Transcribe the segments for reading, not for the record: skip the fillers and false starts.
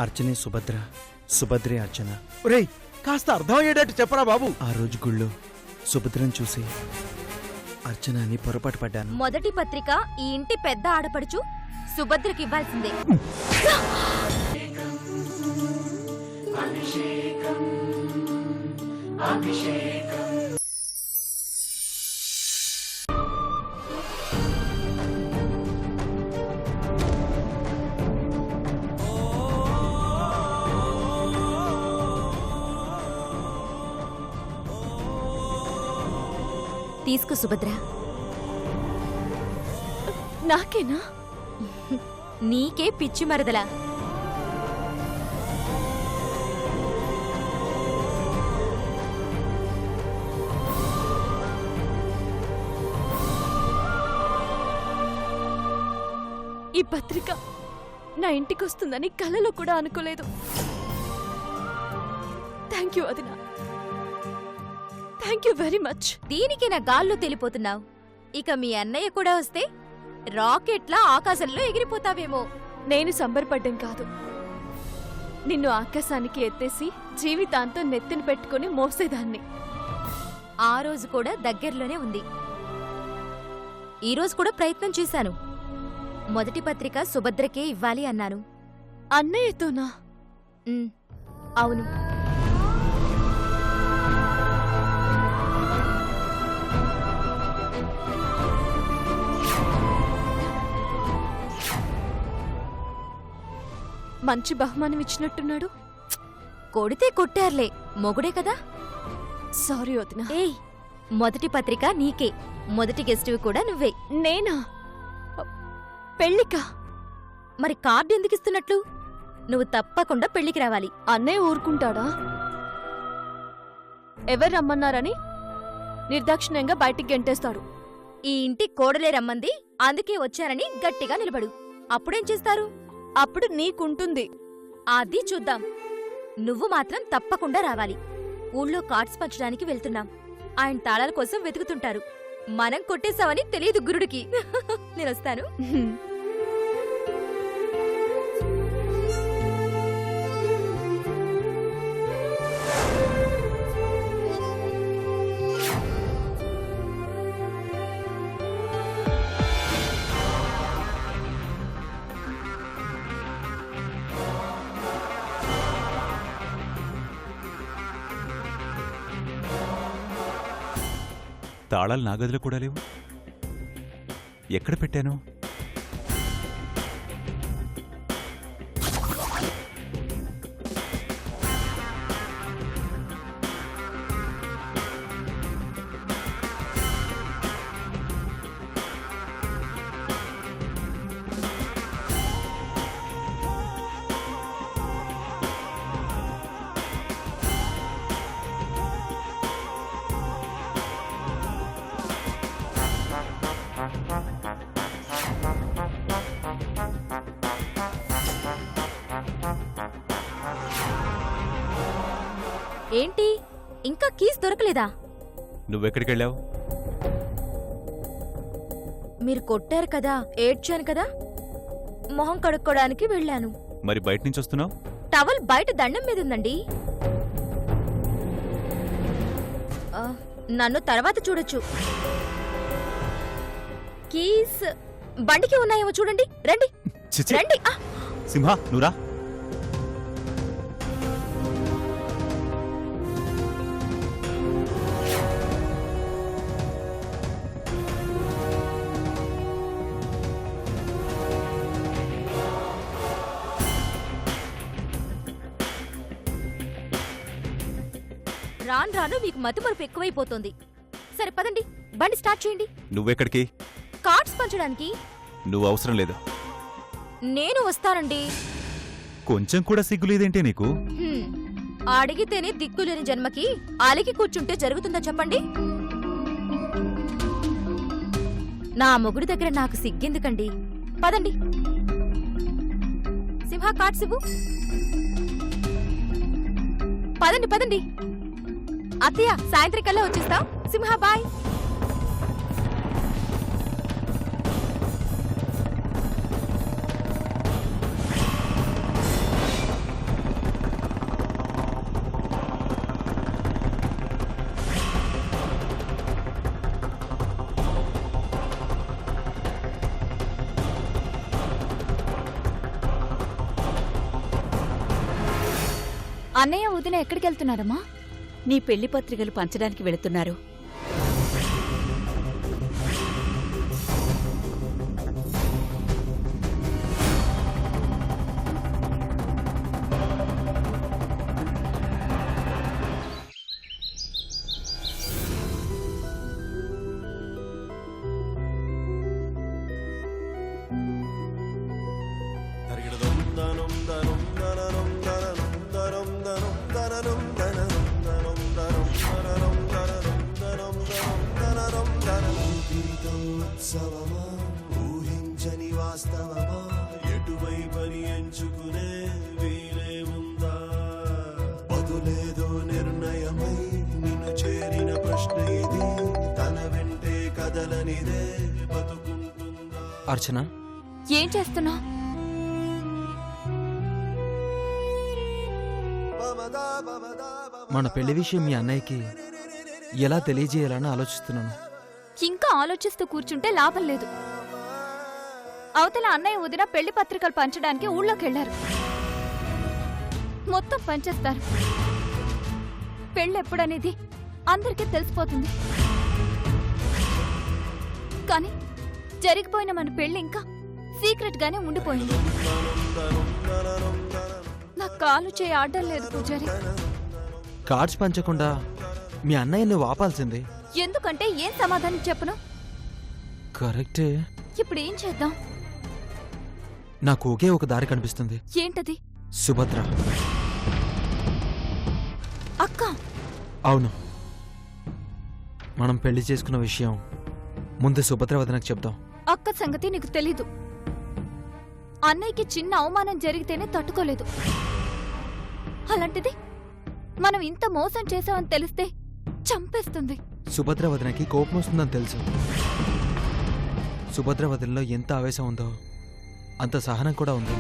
అర్చనే సుభద్ర, సుభద్రే అర్చన. ఒరేయ్, కాస్త అర్థమయ్యేటట్టు చెప్పరా బాబు. ఆ రోజు గుళ్ళో సుభద్రను చూసి అర్చన అని పొరపాటు పడ్డాను. మొదటి పత్రిక ఈ ఇంటి పెద్ద ఆడపడుచు సుభద్రకి ఇవ్వాల్సిందే. తీసుకో సుభద్ర. నాకేనా? నీకే పిచ్చి మరదలా. ఈ పత్రిక నా ఇంటికొస్తుందని కలలో కూడా అనుకోలేదు. థ్యాంక్ యూ వదినా, థ్యాంక్ యూ వెరీ మచ్. దీనికి నా గాల్లో తెలిపోతున్నావు. ఇక మీ అన్నయ్య కూడా వస్తే రాకెట్లా ఆకాశంలో ఎగిరిపోతావేమో. నేను సంబరపడ్డం కాదు, నిన్ను ఆకాశానికి ఎత్తేసి జీవితాంతం నెత్తిన పెట్టుకుని మోసేదాన్ని. ఆ రోజు కూడా దగ్గరలోనే ఉంది. ఈరోజు కూడా ప్రయత్నం చేశాను. మొదటి పత్రిక సుభద్రకే ఇవ్వాలి అన్నాను. అన్నయ్యతోనా? అవును. మంచి బహుమానం ఇచ్చినట్టున్నాడు. కొడితే కొట్టారులే, మొగుడే కదా. సారీ వదినా. ఏయ్, మొదటి పత్రిక నీకే, మొదటి గెస్టువి కూడా నువ్వే. నేనా? పెళ్ళికా? మరి కార్డు ఎందుకు ఇస్తున్నట్లు? నువ్వు తప్పకుండా పెళ్లికి రావాలి. అన్నయ్య ఊరుకుంటాడా? ఎవరు రమ్మన్నారని నిర్దాక్షిణ్యంగా బయటికి గెంటేస్తాడు. ఈ ఇంటి కోడలే రమ్మంది, అందుకే వచ్చారని గట్టిగా నిలబడు. అప్పుడేం చేస్తారు? అప్పుడు నీకుంటుంది. అది చూద్దాం. నువ్వు మాత్రం తప్పకుండా రావాలి. ఊళ్ళో కార్డ్స్ పంచడానికి వెళ్తున్నాం. ఆయన తాళాల కోసం వెతుకుతుంటారు. మనం కొట్టేశామని తెలియదు గురుడికి. నేనొస్తాను. తాళాలు నా గదిలో కూడా లేవు. ఎక్కడ పెట్టాను? ఏంటి, ఇంకా కీస్ దొరకలేదా? నువ్వెక్కడికెళ్ళావు? మీరు కొట్టారు కదా, ఏడ్చాను కదా, మొహం కడుక్కోడానికి వెళ్ళాను. మరి బయట నుంచి వస్తున్నావు? టవల్ బయట దండం మీదుందండి. నన్ను తర్వాత చూడొచ్చు. కీస్ బండికి ఉన్నాయేమో చూడండి. రండి రండి. సింహ, నువ్వురా. రాను రాను మీకు మతిమరుపు ఎక్కువైపోతుంది. సరే పదండి, బండి స్టార్ట్ చేయండి. నువ్వెక్కడికి? కార్డ్స్ పంచడానికి. నువ్వు అవసరం లేదు. నేను వస్తానండి. కొంచెం కూడా సిగ్గులేదేంటే నీకు? అడిగితేనే దిక్కులేని జన్మకి అలిగి కూర్చుంటే జరుగుతుందా చెప్పండి? నా మొగుడి దగ్గర నాకు సిగ్గెందుకండి? పదండి. సింహ, కార్డ్స్ ఇవ్వు. పదండి పదండి. అత్తయ్య, సాయంత్రికల్లా వచ్చేస్తాం. సింహ బాయ్. అన్నయ్య వదిన ఎక్కడికి వెళ్తున్నారమ్మా? నీ పెళ్లి పత్రికలు పంచడానికి వెళుతున్నారు. ఊహించని వాస్తవమా ఎటువైపని ఎంచుకునే వీలే ఉందా బదులేదో నిర్ణయమై నిన్ను చేరిన ప్రశ్న ఇది తన వెంటే కదలనిదే బతుకుంటుందా. అర్చన, ఏం చేస్తున్నా? మన పెళ్లి విషయం మీ అన్నయ్యకి ఎలా తెలియజేయాలని ఆలోచిస్తున్నాను. ఇంకా ఆలోచిస్తూ కూర్చుంటే లాభం లేదు. అవతల అన్నయ్య వదిన పెళ్లి పత్రికలు పంచడానికి ఊళ్ళోకెళ్లారు. మొత్తం పంచేస్తారు. పెళ్ళెప్పుడనేది అందరికీ తెలిసిపోతుంది. కానీ జరిగిపోయిన మన పెళ్లి ఇంకా సీక్రెట్ గానే ఉండిపోయింది. నా కాలు చేయి ఆడడం లేదు పూజారి. కార్డ్స్ పంచకుండా మీ అన్నయ్య నువ్వు ఆపాల్సింది. ఎందుకంటే ఏం సమాధానం చెప్పను? కరెక్టే. ఇప్పుడు ఏం చేద్దాం? నాకు ఒకే ఒక దారి కనిపిస్తుంది. ఏంటది? సుభద్ర. అక్క. అవును, మనం పెళ్లి చేసుకున్న విషయం ముందు సుభద్ర వదినకు చెప్దాం. అక్క సంగతి నీకు తెలీదు. అన్నయ్యకి చిన్న అవమానం జరిగితేనే తట్టుకోలేదు. అలాంటిది మనం ఇంత మోసం చేశామని తెలిస్తే చంపేస్తుంది. సుభద్ర వదినకి కోపం వస్తుందని తెలుసు. సుభద్ర వదినలో ఎంత ఆవేశం ఉందో అంత సహనం కూడా ఉంది.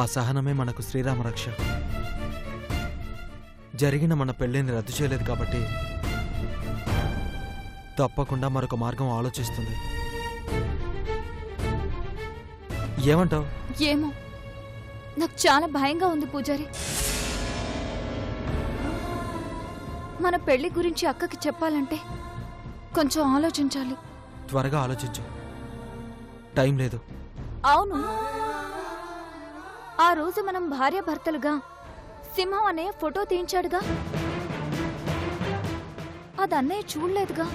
ఆ సహనమే మనకు శ్రీరామ రక్ష. జరిగిన మన పెళ్లిని రద్దు చేయలేదు కాబట్టి తప్పకుండా మరొక మార్గం ఆలోచిస్తుంది. ఏమంటావు? ఏమో, నాకు చాలా భయంగా ఉంది పూజారి. మన పెళ్లి గురించి అక్కకి చెప్పాలంటే కొంచెం ఆలోచించాలి. త్వరగా ఆలోచించు, టైం లేదు. అవును, ఆ రోజు మనం భార్యాభర్తలుగా సింహం అన్నయ్య ఫోటో తీయించాడుగా. అది అన్నయ్య చూడలేదుగా.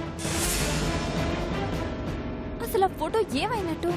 అసలు ఆ ఫోటో ఏమైనట్టు?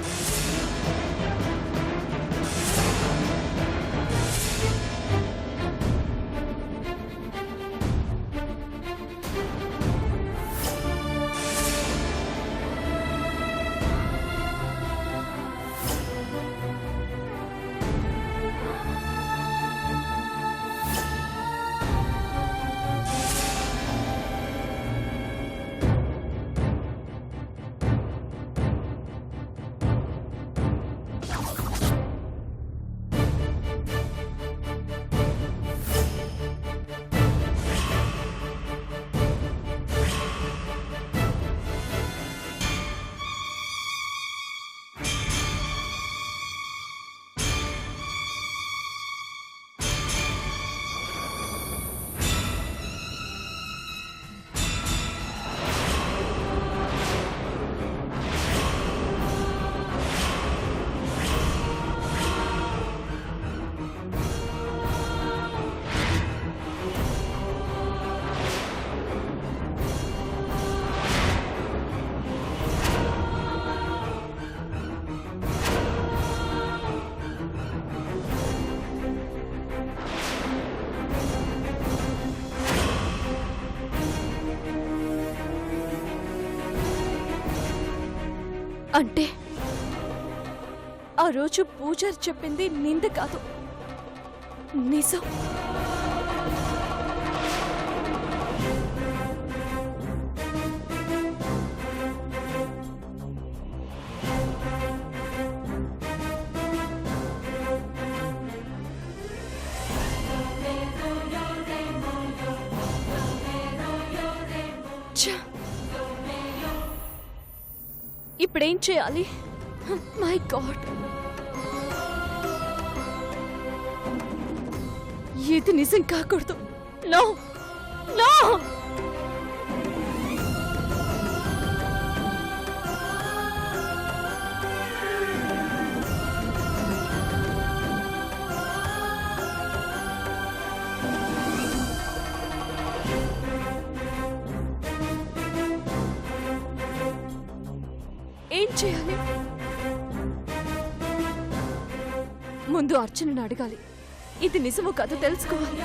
అంటే ఆ రోజు పూజారి చెప్పింది నింద కాదు, నిజం. ఇప్పుడేం చేయాలి? My god. ఇది నిజం కాకూడదు. No no. ఏం చేయాలి? ముందు అర్చనను అడగాలి. ఇది నిజమో కాదో తెలుసుకోవాలి.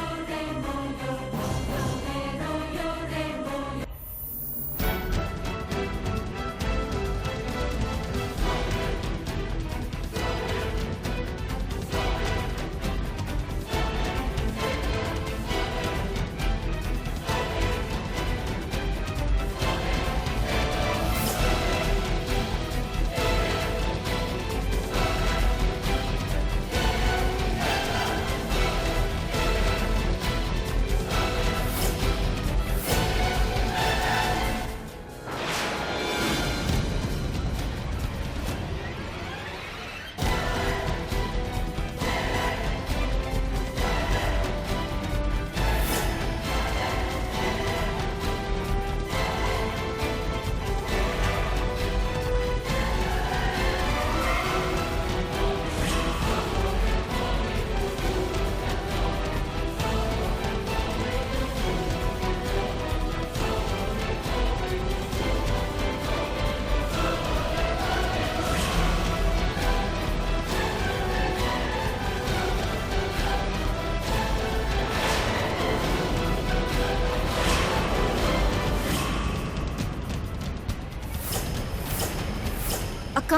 అక్క,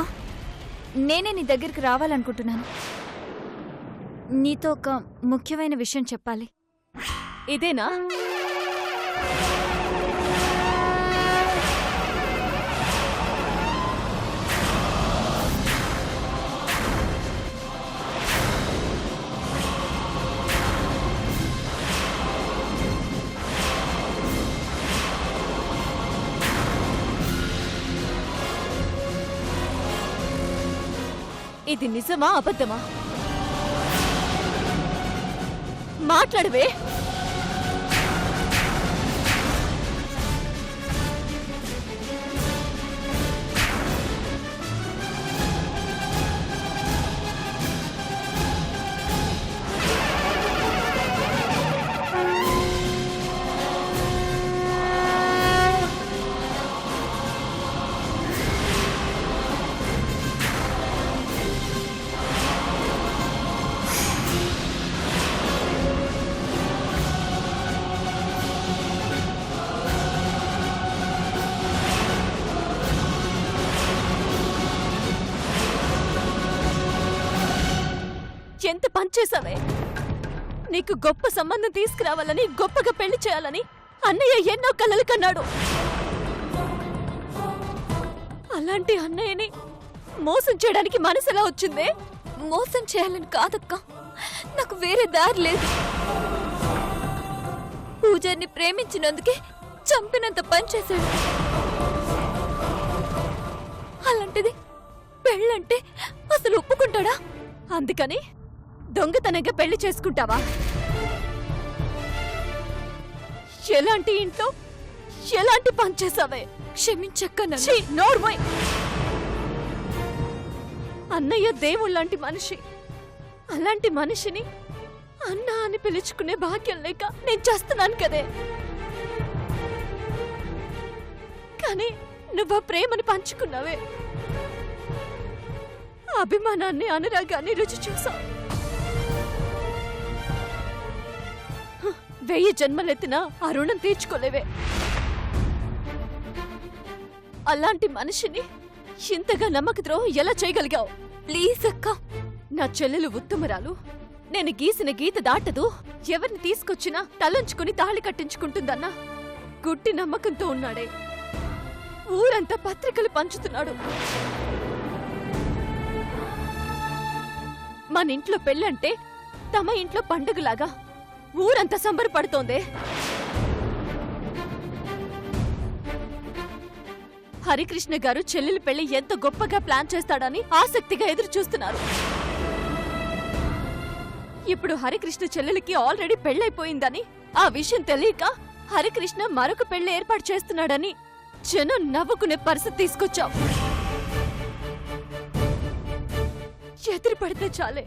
నేనే నీ దగ్గరికి రావాలనుకుంటున్నాను. నీతో ఒక ముఖ్యమైన విషయం చెప్పాలి. ఇదేనా? ఇది నిజమా అబద్ధమా? మాట్లాడవే. ఎంత పనిచేసావే! నీకు గొప్ప సంబంధం తీసుకురావాలని, గొప్పగా పెళ్లి చేయాలని అన్నయ్య ఎన్నో కలలు కన్నాడు. అలాంటి అన్నయ్యని మోసం చేయడానికి మనసులా వచ్చిందే? మోసం చేయాలని కాదక్క, నాకు వేరే దారి లేదు. పూజారిని ప్రేమించినందుకే చంపినంత పని చేశాడు. అలాంటిది పెళ్ళంటే అసలు ఒప్పుకుంటాడా? అందుకని దొంగతనంగా పెళ్లి చేసుకుంటావా? ఎలాంటి ఇంట్లో ఎలాంటి పని చేసావే? క్షమించక్క ఛీ, నోర్మోయ్. అన్నయ్య దేవుళ్ళంటి మనిషి. అలాంటి మనిషిని అన్న అని పిలుచుకునే భాగ్యం లేక నేను చేస్తున్నాను కదే. కానీ నువ్వు ఆ ప్రేమని పంచుకున్నావే, అభిమానాన్ని, అనురాగాన్ని రుచి చూసావు. 1000 జన్మలెత్తినా ఆ రుణం తీర్చుకోలేవే. అలాంటి మనిషిని ఇంతగా నమ్మక ద్రోహం ఎలా చేయగలిగావు? ప్లీజ్ అక్క, నా చెల్లెలు ఉత్తమరాలు. నేను గీసిన గీత దాటదు, ఎవరిని తీసుకొచ్చినా తలంచుకుని తాళి కట్టించుకుంటుందన్నా గుడ్డి నమ్మకంతో ఉన్నాడే. ఊరంతా పత్రికలు పంచుతున్నాడు. మన ఇంట్లో పెళ్ళంటే తమ ఇంట్లో పండుగలాగా ఊరంతా సంబరపడుతోందే. హరికృష్ణ గారు చెల్లెలి పెళ్లి ఎంత గొప్పగా ప్లాన్ చేస్తాడని ఆసక్తిగా ఎదురు చూస్తున్నారు. ఇప్పుడు హరికృష్ణ చెల్లెలికి ఆల్రెడీ పెళ్ళైపోయిందని ఆ విషయం తెలియక హరికృష్ణ మరొక పెళ్లి ఏర్పాటు చేస్తున్నాడని జనం నవ్వుకునే పరిస్థితి తీసుకొచ్చావు. ఎదురు పడితే చాలే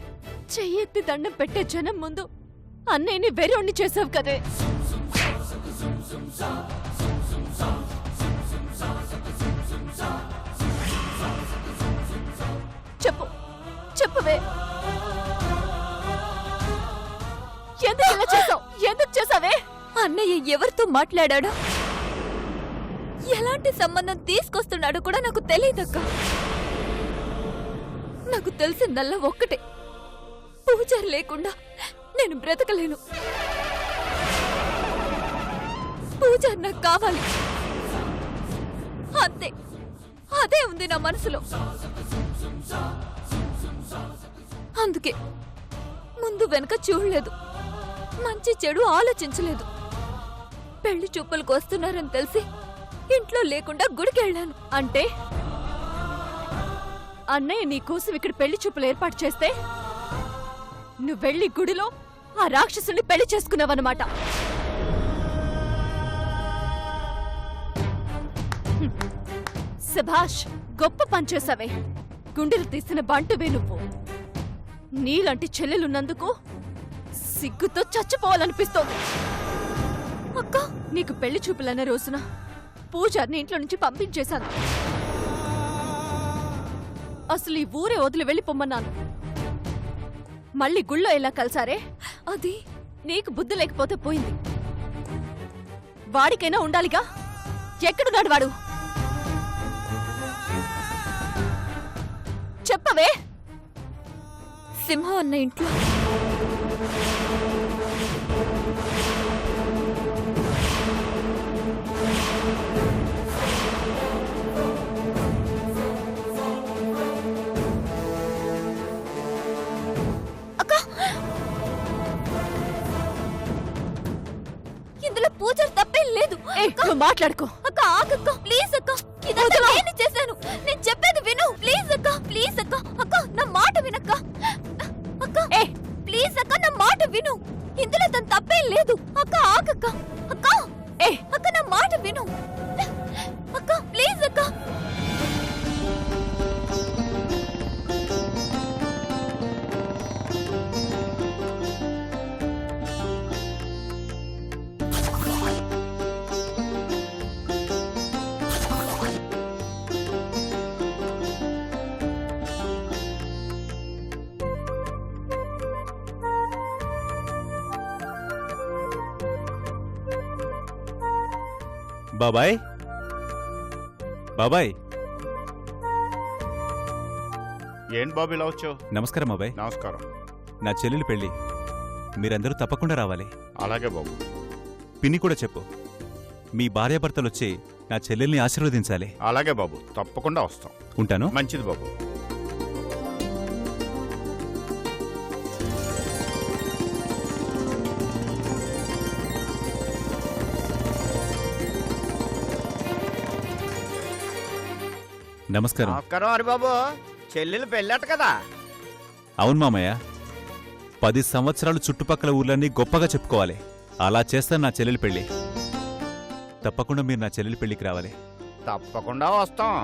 చెయ్యెత్తి దండం పెట్టే జనం ముందు అన్నయ్యని వెరోణ్ణి చేసావు కదే. చెప్పు చెప్పవే, ఎందుకు ఇలా చేసావు? ఎందుకు చేసావే? అన్నయ్య ఎవరితో మాట్లాడాడో ఎలాంటి సంబంధం తీసుకొస్తున్నాడో కూడా నాకు తెలియదక్క. నాకు తెలిసిందల్లా ఒక్కటే, పూజారి లేకుండా నేను బ్రతకలేను. పూజారి నాకు కావాలి అంతే. అదే ఉంది నా మనసులో. అందుకే ముందు వెనక చూడలేదు, మంచి చెడు ఆలోచించలేదు. పెళ్లి చూపులకు వస్తున్నారని తెలిసి ఇంట్లో లేకుండా గుడికెళ్ళాను. అంటే అన్నయ్య నీకోసం ఇక్కడ పెళ్లి చూపులు ఏర్పాటు చేస్తే నువ్వు వెళ్లి గుడిలో ఆ రాక్షసుని పెళ్లి చేసుకున్నావన్నమాట. శభాష్, గొప్ప పనిచేసావే. గుండెలు తీసిన బంటువే నువ్వు. నీలాంటి చెల్లెలున్నందుకు సిగ్గుతో చచ్చిపోవాలనిపిస్తోంది. అక్క, నీకు పెళ్లి చూపులన్న రోజున పూజారిని ఇంట్లో నుంచి పంపించేశాను. అసలు ఈ ఊరే వదిలి వెళ్ళిపోమ్మన్నాను. మళ్ళీ గుళ్ళో ఎలా కలిసారే? అది నీకు బుద్ధి లేకపోతే పోయింది. వాడికైనా ఉండాలిగా. ఎక్కడున్నాడు వాడు? చెప్పవే. సింహం అన్న ఇంట్లో. అక్క, ఇందులో పూజారి తప్పేం లేదు. నువ్వు మాట్లాడుకో. అక్క ఆగక్క, ప్లీజ్ అక్క, ఇదంతా నేను చేశాను. నేను చెప్పేది విను ప్లీజ్ అక్క, ప్లీజ్ అక్క. అక్క నా మాట వినక్క. అక్క ప్లీజ్ అక్క, నా మాట విను. ఇందులో తన తప్పేం లేదు. అక్క ఆగక్క. అక్క అక్క నా మాట విను. అక్క ప్లీజ్ అక్క. బాబాయ్, బాబాయ్. ఏంటి బాబు ఇలా వచ్చావు? నమస్కారం బాబాయ్. నమస్కారం. నా చెల్లెలు పెళ్ళి, మీరందరూ తప్పకుండా రావాలి. అలాగే బాబు. పిన్ని కూడా చెప్పు, మీ భార్యాభర్తలొచ్చి నా చెల్లెల్ని ఆశీర్వదించాలి. అలాగే బాబు, తప్పకుండా వస్తాం. ఉంటాను. మంచిది బాబు. నమస్కారం. నమస్కారం హరిబాబు, చెల్లెలు పెళ్ళట కదా? అవును మామయ్య, 10 సంవత్సరాలు చుట్టుపక్కల ఊర్లన్నీ గొప్పగా చెప్పుకోవాలి. అలా చేస్తాను నా చెల్లెలి పెళ్లి. తప్పకుండా మీరు నా చెల్లెలి పెళ్లికి రావాలి. తప్పకుండా వస్తాం.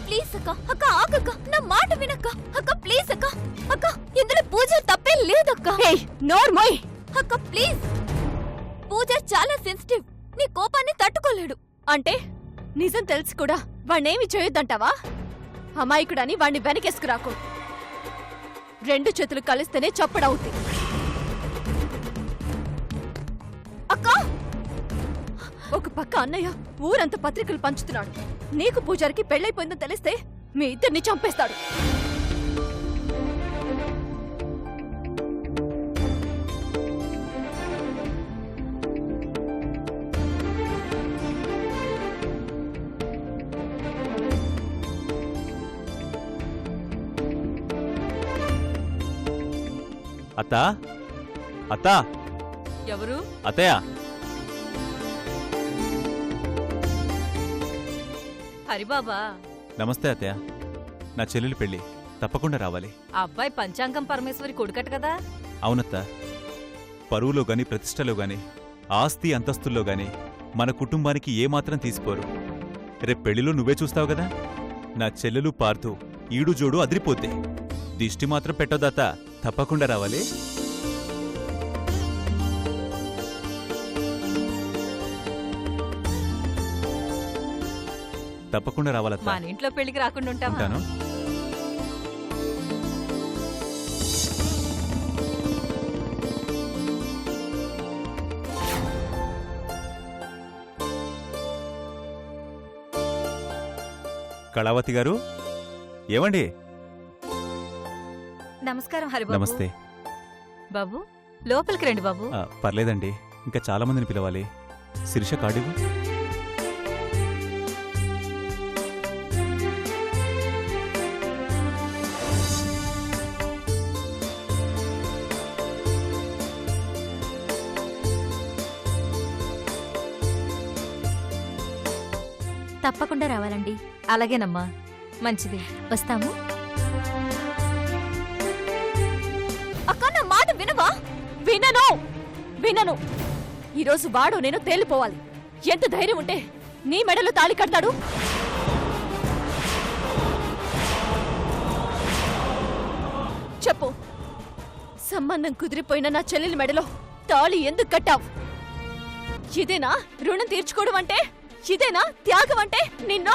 ప్లీజ్ అక్క. అక్క ఆగక్క, నా మాట వినక్క. అక్క ప్లీజ్ అక్క. అక్క ఇందులో పూజారి తప్పేం లేదక్క. నోర్మోయ్. అక్క ప్లీజ్. పూజారి చాలా సెన్సిటివ్, నీ కోపాన్ని తట్టుకోలేడు. అంటే నిజం తెలిసి కూడా వాణ్ణేమి చేయొద్దంటావా? అమాయకుడని వాణ్ణి వెనకేసుకురాకు. 2 చేతులు కలిస్తేనే చప్పుడవుద్ది. అక్క, ఒక పక్క అన్నయ్య ఊరంతా పత్రికలు పంచుతున్నాడు. నీకు పూజారికి పెళ్ళైపోయిందని తెలిస్తే మీ ఇద్దరిని చంపేస్తాడు. అత్తా, అత్తా. ఎవరు? అత్తయ్య, హరిబాబా, నమస్తే అత్తయ్య. నా చెల్లెలి పెళ్లి తప్పకుండా రావాలి. ఆ అబ్బాయి పంచాంగం పరమేశ్వరి కొడుకట కదా? అవునత్త. పరువులో గాని ప్రతిష్టలో గాని ఆస్తి అంతస్తుల్లో గాని మన కుటుంబానికి ఏమాత్రం తీసిపోరు. రేపు పెళ్లిలో నువ్వే చూస్తావు కదా. నా చెల్లెలు పార్థు ఈడు జోడు అదిరిపోతే. దిష్టి మాత్రం పెట్టొద్దత్త, తప్పకుండా రావాలి. తప్పకుండా రావాలత్త. మన ఇంట్లో పెళ్లికి రాకుండా ఉంటామా? ఉంటాను. కళావతి గారు, ఏమండి? నమస్కారం హరిబాబు. నమస్తే. బాబు, లోపలికి రండి బాబు. పర్లేదండి, ఇంకా చాలా మందిని పిలవాలి. శిరీష కార్డు. తప్పకుండా రావాలండి. అలాగేనమ్మా, మంచిది. వస్తాము. అక్క, నా మాట వినవా? వినను. ఈరోజు వాడు నేను తేలిపోవాలి. ఎంత ధైర్యం ఉంటే నీ మెడలో తాళి కడతాడు? చెప్పు. సంబంధం కుదిరిపోయిన నా చెల్లెలి మెడలో తాళి ఎందుకు కట్టావు? ఇదేనా రుణం తీర్చుకోవడం అంటే? ఇదేనా త్యాగం అంటే? నిన్ను